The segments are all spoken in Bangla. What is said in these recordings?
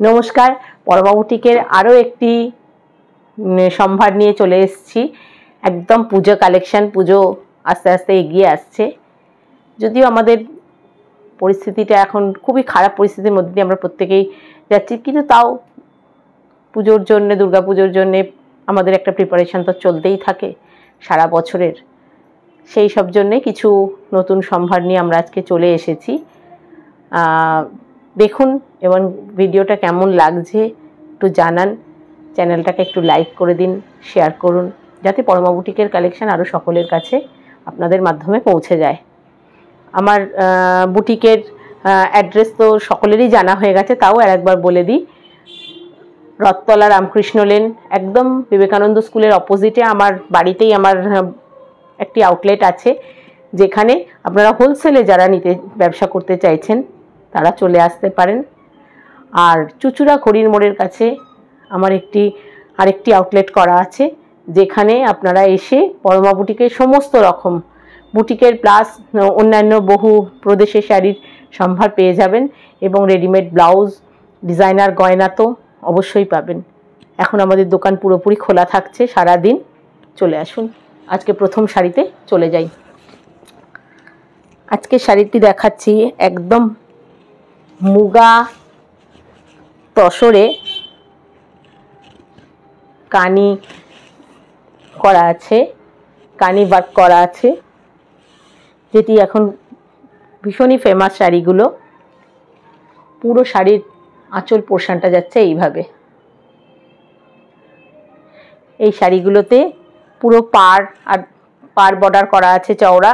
নমস্কার, পরমা বুটিকের আরও একটি সম্ভার নিয়ে চলে এসেছি। একদম পুজো কালেকশন। পুজো আস্তে আস্তে এগিয়ে আসছে, যদিও আমাদের পরিস্থিতিটা এখন খুবই খারাপ পরিস্থিতির মধ্যে দিয়ে আমরা প্রত্যেকেই যাচ্ছি, কিন্তু তাও পুজোর জন্য, দুর্গা পুজোর জন্যে আমাদের একটা প্রিপারেশন তো চলতেই থাকে সারা বছরের। সেই সব জন্যে কিছু নতুন সম্ভার নিয়ে আমরা আজকে চলে এসেছি। দেখুন এবং ভিডিওটা কেমন লাগছে একটু জানান। চ্যানেলটাকে একটু লাইক করে দিন, শেয়ার করুন, যাতে পরমা বুটিকের কালেকশন আরও সকলের কাছে আপনাদের মাধ্যমে পৌঁছে যায়। আমার বুটিকের অ্যাড্রেস তো সকলেরই জানা হয়ে গেছে, তাও আরেকবার বলে দিই। রথতলা রামকৃষ্ণ লেন, একদম বিবেকানন্দ স্কুলের অপোজিটে আমার বাড়িতেই আমার একটি আউটলেট আছে, যেখানে আপনারা হোলসেলে যারা ব্যবসা করতে চাইছেন তারা চলে আসতে পারেন। আর চুচুড়া ঘড়ির মোড়ের কাছে আমার আরেকটি আউটলেট করা আছে, যেখানে আপনারা এসে পরমা বুটিকের সমস্ত রকম বুটিকের প্লাস অন্যান্য বহু প্রদেশের শাড়ির সম্ভার পেয়ে যাবেন, এবং রেডিমেড ব্লাউজ, ডিজাইনার গয়না তো অবশ্যই পাবেন। এখন আমাদের দোকান পুরোপুরি খোলা থাকছে সারা দিন। চলে আসুন। আজকে প্রথম শাড়িতে চলে যাই। আজকে শাড়িটি দেখাচ্ছি একদম মুগা তসরে কানি করা আছে, কানি ওয়ার্ক করা আছে, যেটি এখন ভীষণই ফেমাস শাড়িগুলো। পুরো শাড়ির আঁচল পোর্শনটা যাচ্ছে এইভাবে। এই শাড়িগুলোতে পুরো পার বর্ডার করা আছে চওড়া,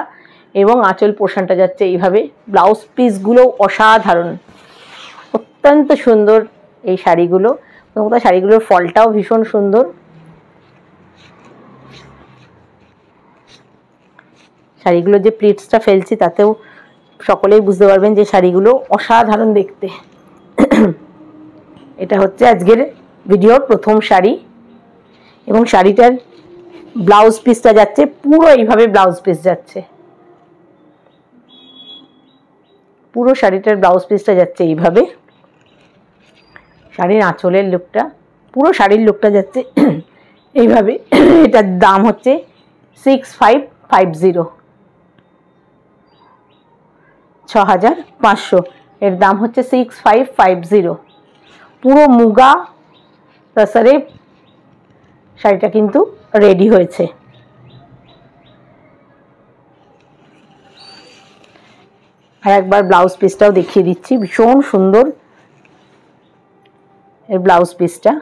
এবং আঁচল পোর্শনটা যাচ্ছে এইভাবে। ব্লাউজ পিসগুলো অসাধারণ, অত্যন্ত সুন্দর এই শাড়িগুলো। শাড়িগুলোর ফলটাও ভীষণ সুন্দর। শাড়িগুলো যে প্লিটসটা ফেলছি তাতেও সকলেই বুঝতে পারবেন যে শাড়িগুলো অসাধারণ দেখতে। এটা হচ্ছে আজকের ভিডিওর প্রথম শাড়ি, এবং শাড়িটার ব্লাউজ পিসটা যাচ্ছে পুরো এইভাবে। ব্লাউজ পিস যাচ্ছে পুরো শাড়িটার ব্লাউজ পিসটা যাচ্ছে এইভাবে। শাড়ির আঁচলের লুকটা, পুরো শাড়ির লুকটা যাচ্ছে এইভাবে। এটার দাম হচ্ছে 6550, 6500। এর দাম হচ্ছে 6550। পুরো মুগা তাসারে শাড়িটা কিন্তু রেডি হয়েছে। আর একবার ব্লাউজ পিসটাও দেখিয়ে দিচ্ছি, ভীষণ সুন্দর এর ব্লাউজ পিসটা,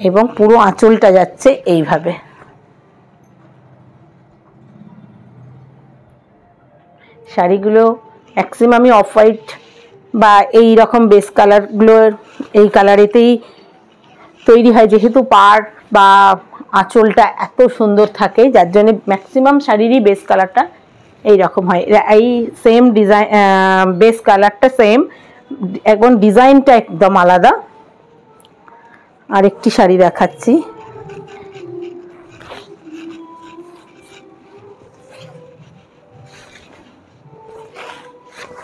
এবং পুরো আঁচলটা যাচ্ছে এইভাবে। শাড়িগুলো ম্যাক্সিমামই অফ হোয়াইট বা এই রকম বেস কালারগুলোর এই কালারেতেই তৈরি হয়, যেহেতু পাড় বা আঁচলটা এত সুন্দর থাকে, যার জন্য ম্যাক্সিমাম শাড়িরই বেস কালারটা এই রকম হয়। এই সেম ডিজাইন, বেস কালারটা সেম, এবং ডিজাইনটা একদম আলাদা। আরেকটি শাড়ি দেখাচ্ছি।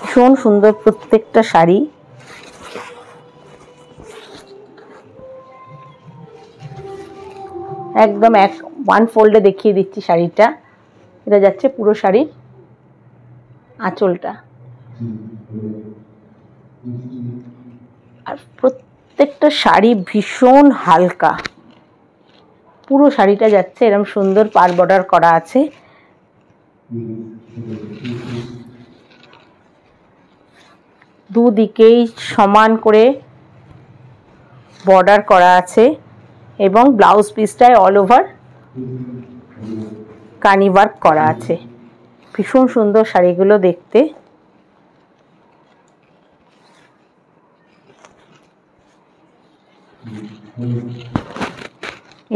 ভীষণ সুন্দর প্রত্যেকটা শাড়ি। একদম ওয়ান ফোল্ডে দেখিয়ে দিচ্ছি শাড়িটা। এটা যাচ্ছে পুরো শাড়ির আঁচলটা, আর প্রত্যেকটা শাড়ি ভীষণ হালকা। পুরো শাড়িটা যাচ্ছে এরকম সুন্দর পার বর্ডার করা আছে। দুদিকেই সমান করে বর্ডার করা আছে, এবং ব্লাউজ পিসটায় অল ওভার কানি ওয়ার্ক করা আছে। ভীষণ সুন্দর শাড়িগুলো দেখতে।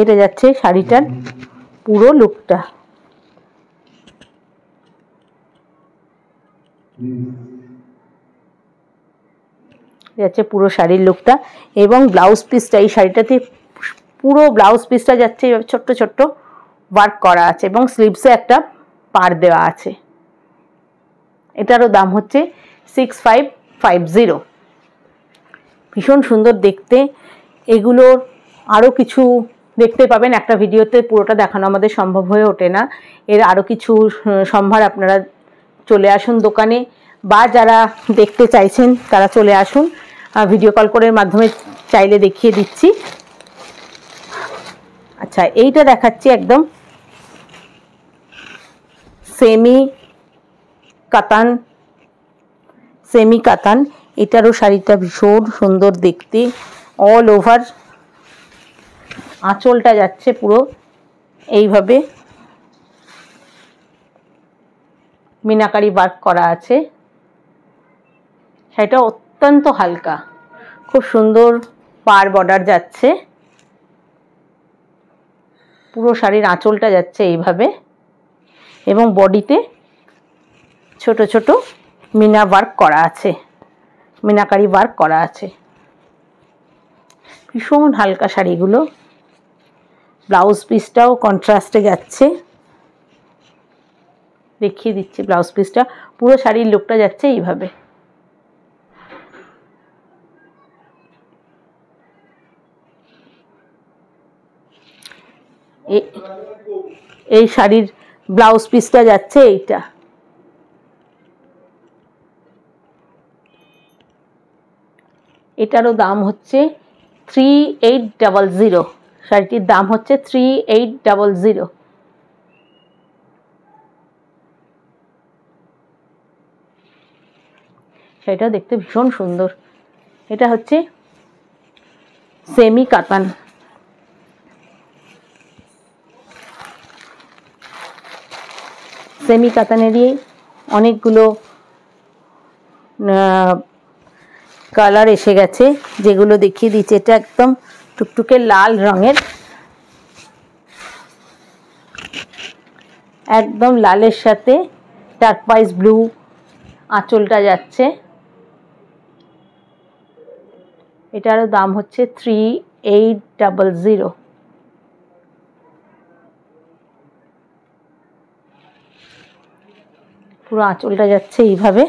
এটা যাচ্ছে শাড়িটার পুরো লুকটা। যাচ্ছে পুরো শাড়ির লুকটা, এবং ব্লাউজ পিসটা এই শাড়িটাতে পুরো ব্লাউজ পিসটা যাচ্ছে ছোট্ট ছোট্ট ওয়ার্ক করা আছে, এবং স্লিভসে একটা পাড় দেওয়া আছে। এটারও দাম হচ্ছে 6550। ভীষণ সুন্দর দেখতে। এগুলোর আরও কিছু দেখতে পাবেন, একটা ভিডিওতে পুরোটা দেখানো আমাদের সম্ভব হয়ে ওঠে না। এর আরও কিছু সম্ভার আপনারা চলে আসুন দোকানে, বা যারা দেখতে চাইছেন তারা চলে আসুন, ভিডিও কল করে মাধ্যমে চাইলে দেখিয়ে দিচ্ছি। আচ্ছা, এইটা দেখাচ্ছি একদম সেমি কাতান। এটারও শাড়িটা ভীষণ সুন্দর দেখতে। অল ওভার আঁচলটা যাচ্ছে পুরো এইভাবে মিনাকারি ওয়ার্ক করা আছে। শাড়িটা অত্যন্ত হালকা, খুব সুন্দর পার বর্ডার যাচ্ছে, পুরো শাড়ির আঁচলটা যাচ্ছে এইভাবে, এবং বডিতে ছোট ছোট মিনা ওয়ার্ক করা আছে, মিনাকারি ওয়ার্ক করা আছে। ভীষণ হালকা শাড়িগুলো। ব্লাউজ পিসটাও কন্ট্রাস্টে যাচ্ছে, দেখিয়ে দিচ্ছি ব্লাউজ পিসটা। পুরো শাড়ির লুকটা যাচ্ছে এইভাবে। এই শাড়ির ব্লাউজ পিসটা যাচ্ছে এইটা। এটারও দাম হচ্ছে 3800। শাড়িটির দাম হচ্ছে 3800। শাড়িটা দেখতে ভীষণ সুন্দর। এটা হচ্ছে সেমি কাতান। সেমি কাতানেরই অনেকগুলো কালার এসে গেছে, যেগুলো দেখিয়ে দিচ্ছে। এটা একদম টুকটুকে লাল রঙের, একদম লালের সাথে টার্কোয়াইজ ব্লু আঁচলটা যাচ্ছে। এটারও দাম হচ্ছে 3800। পুরো আঁচলটা যাচ্ছে এইভাবে।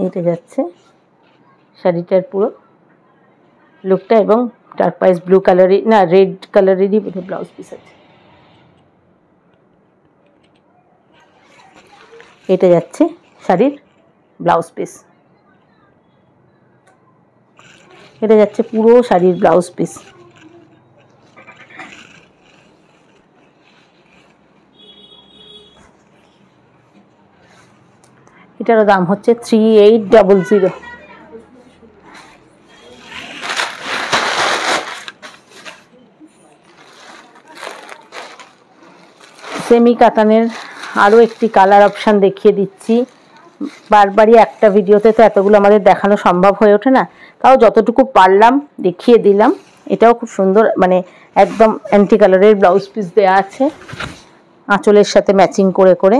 এইটা যাচ্ছে শাড়িটার পুরো লুকটা, এবং টার্কোয়াইজ ব্লু কালারের, না রেড কালারেরই ব্লাউজ পিস আছে। এটা যাচ্ছে শাড়ির ব্লাউজ পিস। এটা যাচ্ছে পুরো শাড়ির ব্লাউজ পিস। এটারও দাম হচ্ছে 3800। সেমি কাতানের আরও একটি কালার অপশান দেখিয়ে দিচ্ছি। বারবারই একটা ভিডিওতে তো এতগুলো আমাদের দেখানো সম্ভব হয়ে ওঠে না, তাও যতটুকু পারলাম দেখিয়ে দিলাম। এটাও খুব সুন্দর, মানে একদম অ্যান্টি কালারের ব্লাউজ পিস দেওয়া আছে আঁচলের সাথে ম্যাচিং করে করে।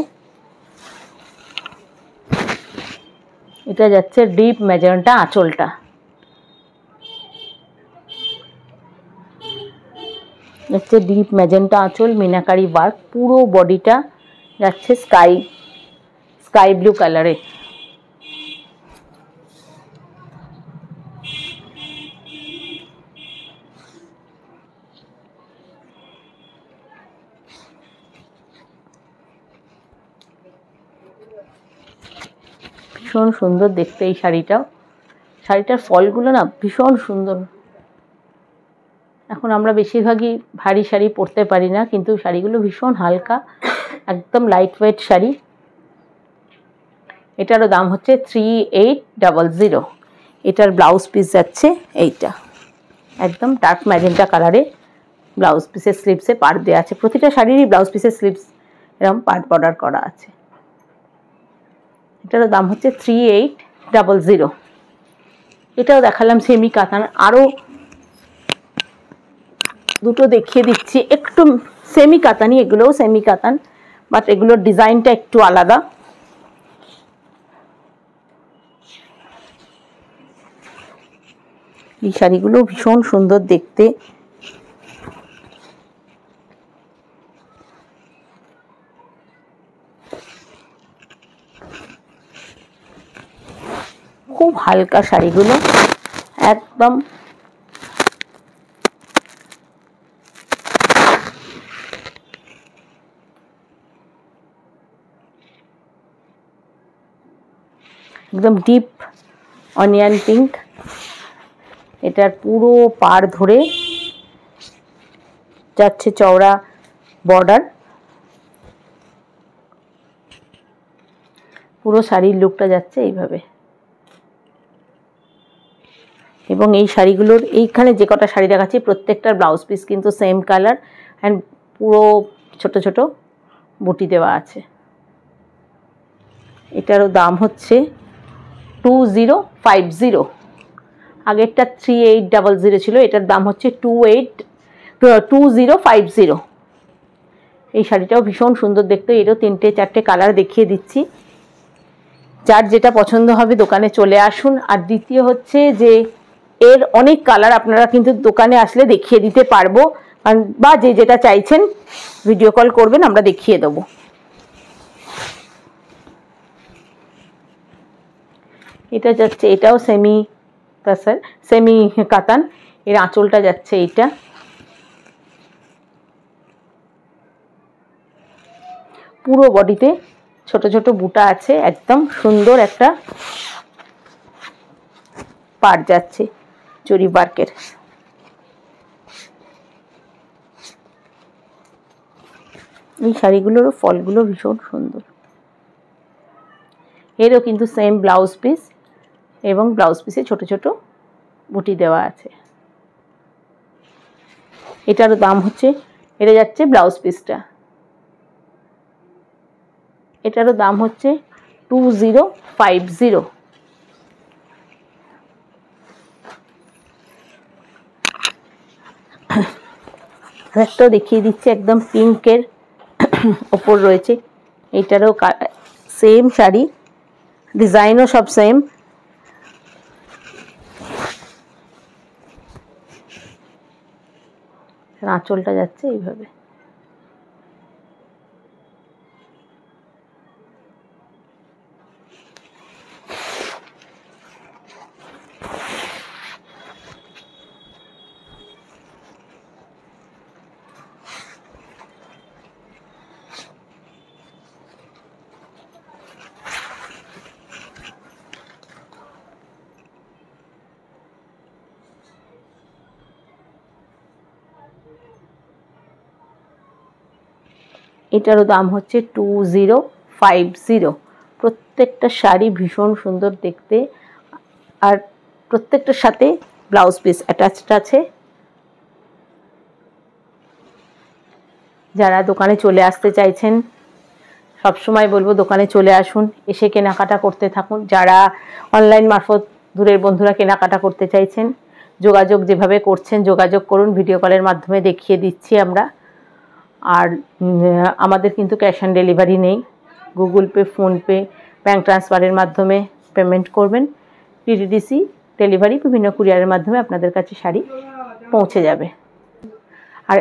এটা যাচ্ছে ডিপ ম্যাজেন্টা আঁচলটা। যাচ্ছে ডিপ ম্যাজেন্টা আঁচল, মিনাকারি ওয়ার্ক, পুরো বডিটা যাচ্ছে স্কাই ব্লু কালারে। ভীষণ সুন্দর দেখতে এই শাড়িটাও। শাড়িটার ফলগুলো না ভীষণ সুন্দর। এখন আমরা বেশিরভাগই ভারী শাড়ি পরতে পারি না, কিন্তু শাড়িগুলো ভীষণ হালকা, একদম লাইট ওয়েট শাড়ি। এটারও দাম হচ্ছে 3800। এটার ব্লাউজ পিস যাচ্ছে এইটা, একদম ডার্ক ম্যাজেন্টা কালারে ব্লাউজ পিসের স্লিভসে পাড় দেওয়া আছে। প্রতিটা শাড়িরই ব্লাউজ পিসের স্লিভস এরকম পার্ট বর্ডার করা আছে। এটারও দাম হচ্ছে 3800। এটাও দেখালাম সেমি কাতান। আরও দুটো দেখিয়ে দিচ্ছি, একটু সেমি কাতানই, এগুলোও সেমি কাতান, বাট এগুলোর ডিজাইনটা একটু আলাদা। এই শাড়িগুলো ভীষণ সুন্দর দেখতে। খুব হালকা শাড়িগুলো, একদম একদম ডিপ অনিয়ন পিঙ্ক। এটার পুরো পাড় ধরে যাচ্ছে চওড়া বর্ডার। পুরো শাড়ির লুকটা যাচ্ছে এইভাবে। এবং এই শাড়িগুলোর এইখানে যে কটা শাড়ি দেখাচ্ছি প্রত্যেকটার ব্লাউজ পিস কিন্তু সেম কালার অ্যান্ড পুরো ছোট ছোট বুটি দেওয়া আছে। এটারও দাম হচ্ছে 2050। আগেরটা 3800 ছিল, এটার দাম হচ্ছে 2050। এই শাড়িটাও ভীষণ সুন্দর দেখতে। এরও 3-4টে কালার দেখিয়ে দিচ্ছি, যার যেটা পছন্দ হবে দোকানে চলে আসুন। আর দ্বিতীয় হচ্ছে যে এর অনেক কালার আপনারা কিন্তু দোকানে আসলে দেখিয়ে দিতে পারবো, বা যে যেটা চাইছেন ভিডিও কল করবেন, আমরা দেখিয়ে দেবো। এটা যাচ্ছে, এটাও সেমি তাসার, সেমি কাতান। এর আঁচলটা যাচ্ছে এইটা, পুরো বডিতে ছোট ছোট বুটা আছে, একদম সুন্দর একটা পাড় যাচ্ছে জরি বার্কের। এই শাড়িগুলোরও ফলগুলো ভীষণ সুন্দর। এরও কিন্তু সেম ব্লাউজ পিস এবং ব্লাউজ পিসে ছোট ছোট বুটি দেওয়া আছে। এটারও দাম হচ্ছে, এটা যাচ্ছে ব্লাউজ পিসটা, এটারও দাম হচ্ছে 2050। একটাও দেখিয়ে দিচ্ছি, একদম পিঙ্কের ওপর রয়েছে। এটারও সেম শাড়ি, ডিজাইনও সব সেম। আঁচলটা যাচ্ছে এইভাবে। এটারও দাম হচ্ছে 2050। প্রত্যেকটা শাড়ি ভীষণ সুন্দর দেখতে, আর প্রত্যেকটার সাথে ব্লাউজ পিস অ্যাটাচড আছে। যারা দোকানে চলে আসতে চাইছেন, সবসময় বলবো দোকানে চলে আসুন, এসে কেনাকাটা করতে থাকুন। যারা অনলাইন মারফত দূরের বন্ধুরা কেনাকাটা করতে চাইছেন, যোগাযোগ যেভাবে করছেন যোগাযোগ করুন, ভিডিও কলের মাধ্যমে দেখিয়ে দিচ্ছি আমরা। আর আমাদের কিন্তু ক্যাশ অন ডেলিভারি নেই, গুগল পে, ফোনপে, ব্যাঙ্ক ট্রান্সফারের মাধ্যমে পেমেন্ট করবেন। ডিটিডিসি ডেলিভারি, বিভিন্ন কুরিয়ারের মাধ্যমে আপনাদের কাছে শাড়ি পৌঁছে যাবে। আর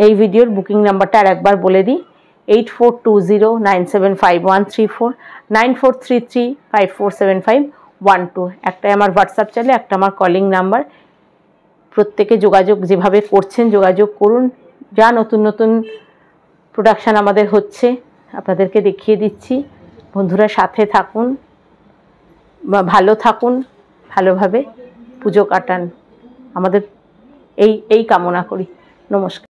এই ভিডিওর বুকিং নাম্বারটা আর একবার বলে দিই, 8420975134, 9433547512। একটাই আমার হোয়াটসঅ্যাপ চ্যানেল, একটা আমার কলিং নাম্বার। প্রত্যেকে যোগাযোগ যেভাবে করছেন যোগাযোগ করুন। যা নতুন নতুন প্রোডাকশান আমাদের হচ্ছে আপনাদেরকে দেখিয়ে দিচ্ছি। বন্ধুরা সাথে থাকুন, ভালো থাকুন, ভালোভাবে পুজো কাটান, আমাদের এই কামনা করি। নমস্কার।